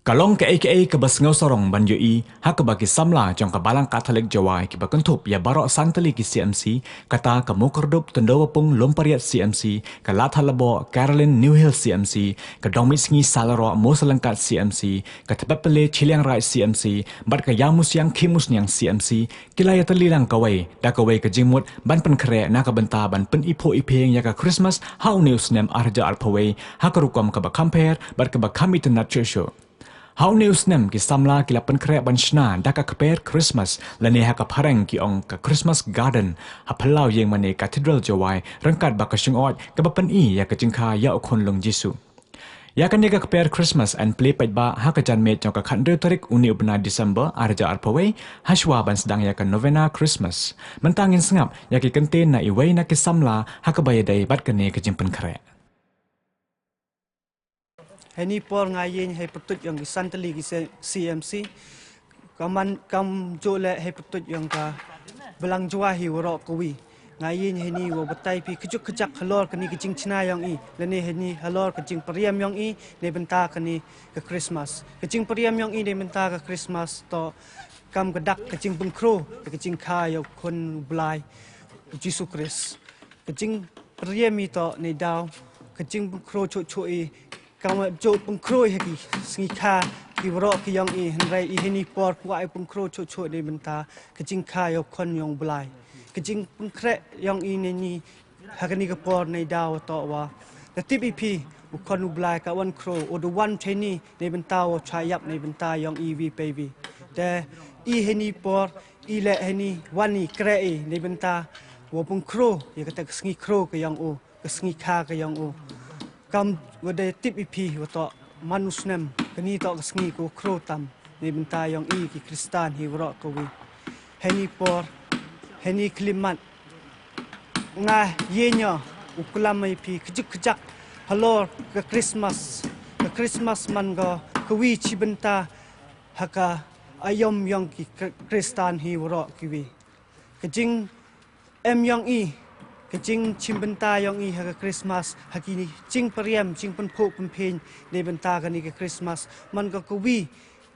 Kalong ke bas ngau sorong ban yoi ha ke bagi Samla jong ke Balang Katolik Jowai ke bakentup ya barok santali ki CMC kata ke mukerdup tendawa pung lompariat CMC ke Latha Lebo Caroline New Hill CMC ke Domisngi Salaro Moselengkat CMC ke Tepepele Chiliang Rai CMC bat ke Yamus yang Kimus yang CMC kilaya terlilang kawai da kawai ke Jingmut ban Jingpynkhreh na ke Bynta ban pen ipo ipeng ya ke Christmas hau new Snem arja alpawai ha ke rukom ke bakamper bat ke bakami tenat church. Hau new Snem ki Samla ki Jingpynkhreh ban shna da ka kper Christmas lani ha ka pareng ki ong ka Christmas garden ha phalau yeng mane cathedral Jowai rangkat ba ka shungot ka bapan i ya ka jingkha ya okon long Jisu. Ya kan ka kper Christmas and play pat ba ha ka jan met jong ka khandre tarik uni ubna December arja arpawai haswa ban sedang ya ka novena Christmas. Mentangin sengap ya ki kente na iwai na ki Samla ha ka bayadai bat ka ne ka Jingpynkhreh. Heni por ngayin hai petut yang santali ki CMC kam jole hai petut yang ka Balang Jowai warok kawi ngayin heni wo betai pi kejuk kejak halor kini kejing Cina yang i leni heni halor kejing periam yang i ne benta kini ke Christmas kejing periam yang i ne benta ke Christmas to kam kedak kejing Jingpynkhreh kejing kha yo kon blai Jisu Kris kejing periam i to ne daw kejing Jingpynkhreh choi kamu Jingpynkhreh haki Sngewbha ki warok ki yang i henrai i heni por kuai Jingpynkhreh choi de benta kejing kha yo kon yong blai kejing Jingpynkhreh yang i ni hakani ke por nei daw to wa the TPP ukon blai ka wan kro o the one trainee ne benta o chayap ne benta yang i vi pv de i heni por i le heni wani kre i ne benta wo Jingpynkhreh ye kata Sngewbha ke yang o ke Sngewbha ke yang o kam wade TPP wato manu Snem kini to Sngewbha tam ne benta yang i ki Kristan hi warok kawi heni por heni klimat nga yenya ukulamai pi kejuk kejak halor ke Christmas man go kawi ci benta haka ayom yang ki Kristan hi warok kiwi kejing em yang i kejing cimbenta yang i haka Christmas hakini jing periam jing penpok pempen ne benta kani ke Christmas man go kawi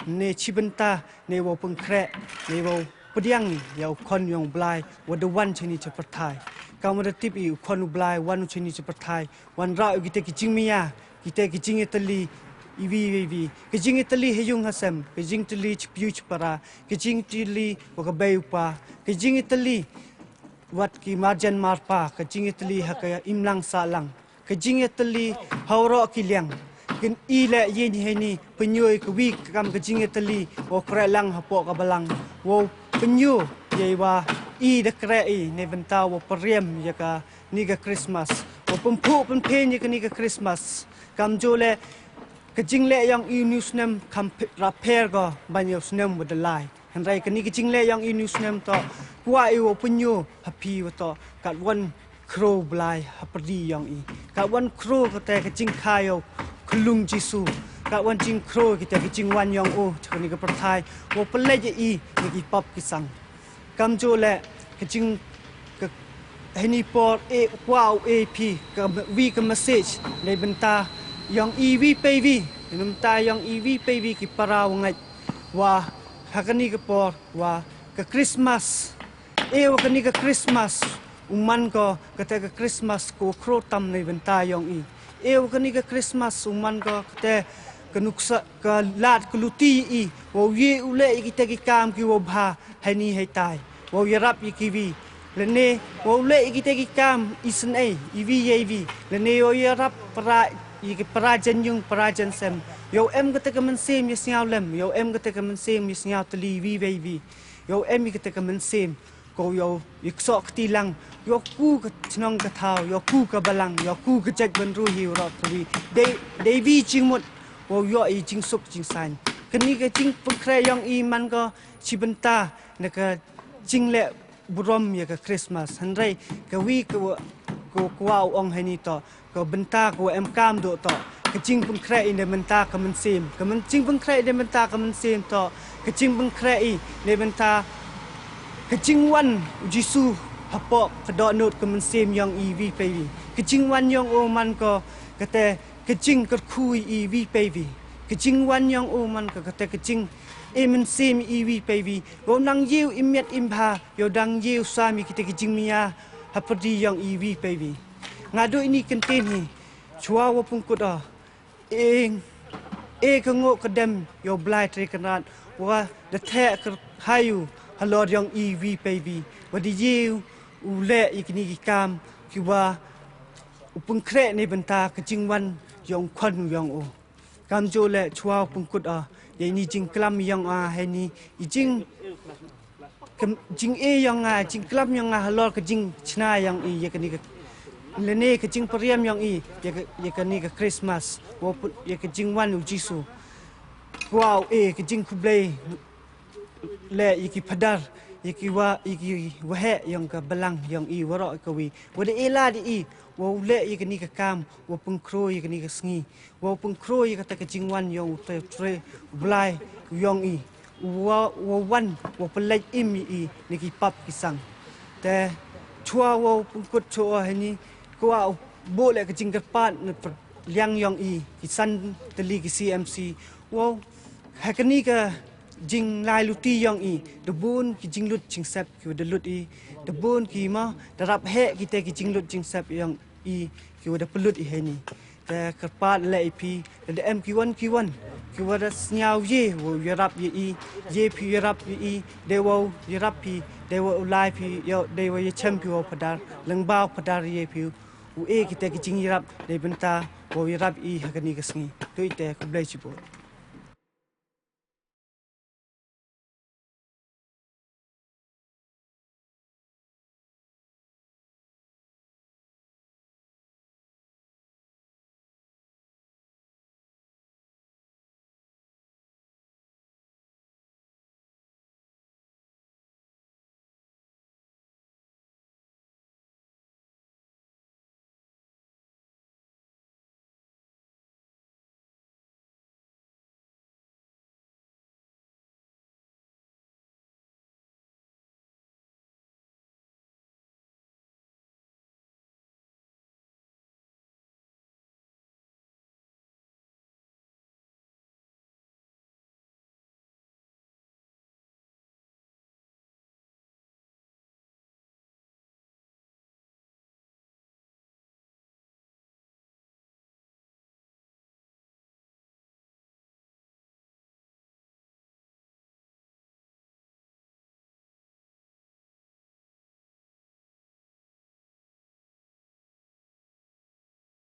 ne cibenta ne wo Jingpynkhreh ne wo pediang ya ukon yang blai wada wan chini cepertai kamu ada tip i ukon blai wan chini cepertai wan ra kita kicing mia kita kicing itali ivi kicing itali heyung hasem kicing itali cipiu cepara kicing itali wakabai upa kicing itali wat ki marjan marpa kicing itali haka imlang salang kicing itali hauro kiliang kin ile yin heni penyoi kewi kam kicing itali wo krelang hapok ka Balang wo penyu yaiwa i de kre i ne benta wo periam ya ka ni ka Christmas wo pempu pempen ya ka ni ka Christmas kam jole kejing le yang i new Snem kam repair go banyo Snem with the lie henrai ka ni kejing le yang i new Snem to kwa i wo penyu happy wo to kat one crow blai hapri yang i kat one crow ka te kejing khayo kulung Jisu kat wan Jingpynkhreh kita kejing wan yang o chani ka perthai wo pelai je i ni pap kisang kam jo le kejing ke heni por e wow ap ka vi ka message nei benta yang ev pv benta yang ev pv ki parau ngai wa hakani ka por wa ka Christmas e wa kani ka Christmas uman ko kata ka Christmas ko krotam nei benta yang i e wa kani ka Christmas uman ko kata kenuksa ke lat keluti i wo ye ule kita ki kam ki wo bha hani hai tai wo yarap i kiwi lene wo ule kita ki kam isen ai ivi yevi lene yo yarap para i ki parajan yung parajan sem yo em kata ka men sem yes ngaw lem yo em kata ka men sem yes ngaw tli vi vi yo em kata ka men sem ko yo ikso kti lang yo ku ka chnong ka thau yo ku ka Balang yo ku ka jak ben ru hi ro twi de vi chingmut wo yo i jing suk jing san kini ke Jingpynkhreh yang i man ko cibenta ne ka jing le burom ya ka Christmas hanrai ka wi ko kwau ong hani to ko benta ko em kam do to ka Jingpynkhreh in de benta ka men sim ka men Jingpynkhreh de benta ka men sim to ka Jingpynkhreh i ne benta ka jing wan Jisu hapok ka do not ka men sim yang i vi pe vi ka jing wan yang o man ko ka te kejing ker kui i vi pevi kecing wan yang man ka kata kecing men sim iwi pewi go nang yiu imet imha yo dang yiu sami kita kecing mia hapadi yang iwi pewi ngadu ini kentin hi chua wa pungkut kengo kedem yo blai tri kanat wa the the hayu halor yang iwi pewi wa di yiu ule ikni kam Kiba Jingpynkhreh ni Bynta kecing wan yang kwan yang kam jo le chua pungkut ye ni jing klam yang he ni jing yang jing klam yang halor kecing chna yang ye kani le ne kecing periam yang ye kani ke Christmas wo ye kecing wan jisu wow kecing kublai le iki padar iki wahe yang ka balang yang warok kawi wada ela di wa ule iki ni ka kam wa pengkro iki ni ka sngi wa pengkro iki kata kecingwan yang tre blai yang wa wan wa pelai im ni ki pap kisang te chua wa pengkut cho ni kwa boleh kecing kerpat liang yang kisan teli ki CMC wa hakani ka jing lai luti yang debun ki jing lut jing sep ki de lut debun ki ma darap he kita ki jing lut jing sep yang ki de pelut he ni te kerpat le pi de em ki wan ki wada snyau ye wo yarap ye pi yarap de wo yarap pi de wo lai pi yo de wo ye champion padar lengbao padar ye pi kita ki jing yarap de Bynta wo yarap hakani ka sngi tu ite ku blai chipo